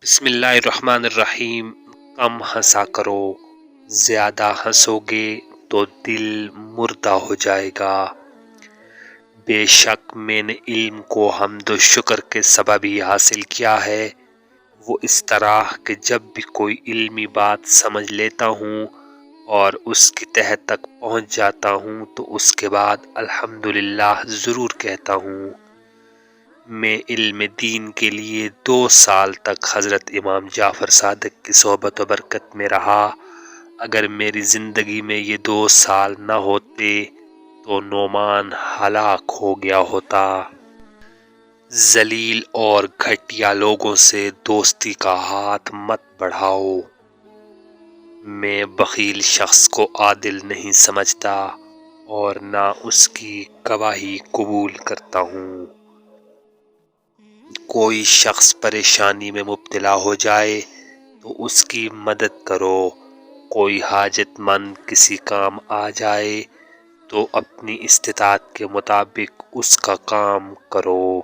بسم اللہ الرحمن الرحیم۔ کم ہنسا کرو، زیادہ ہنسوگے تو دل مردہ ہو جائے گا۔ بے شک میں نے علم کو حمد و شکر کے سبب ہی حاصل کیا ہے، وہ اس طرح کہ جب بھی کوئی علمی بات سمجھ لیتا ہوں اور اس کی تہہ تک پہنچ جاتا ہوں تو اس کے بعد الحمدللہ ضرور کہتا ہوں۔ میں علم دین کے لیے 2 سال تک حضرت امام جعفر صادق کی صحبت و برکت میں رہا۔ اگر میری زندگی میں یہ 2 سال نہ ہوتے تو نعمان ہلاک ہو گیا ہوتا۔ ذلیل اور گھٹیا لوگوں سے دوستی کا ہاتھ مت بڑھاؤ۔ میں بخیل شخص کو عادل نہیں سمجھتا اور نہ اس کی گواہی قبول کرتا ہوں۔ کوئی شخص پریشانی میں مبتلا ہو جائے تو اس کی مدد کرو۔ کوئی حاجت مند کسی کام آ جائے تو اپنی استطاعت کے مطابق اس کا کام کرو۔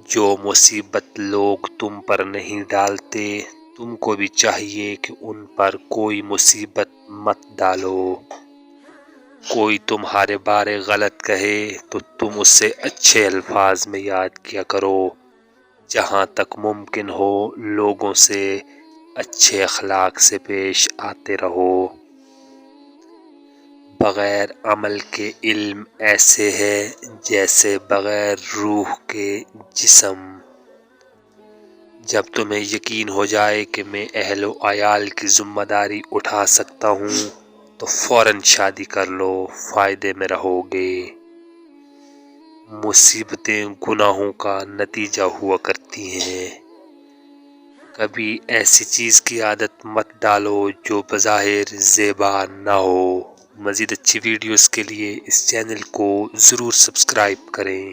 جو مصیبت لوگ تم پر نہیں ڈالتے تم کو بھی چاہیے کہ ان پر کوئی مصیبت مت ڈالو۔ کوئی تمہارے بارے غلط کہے تو تم اسے اچھے الفاظ میں یاد کیا کرو۔ جہاں تک ممکن ہو لوگوں سے اچھے اخلاق سے پیش آتے رہو۔ بغیر عمل کے علم ایسے ہے جیسے بغیر روح کے جسم۔ جب تمہیں یقین ہو جائے کہ میں اہل و عیال کی ذمہ داری اٹھا سکتا ہوں تو فوراً شادی کر لو، فائدے میں رہو گے۔ مصیبتیں گناہوں کا نتیجہ ہوا کرتی ہیں۔ کبھی ایسی چیز کی عادت مت ڈالو جو بظاہر زیبا نہ ہو۔ مزید اچھی ویڈیوز کے لیے اس چینل کو ضرور سبسکرائب کریں۔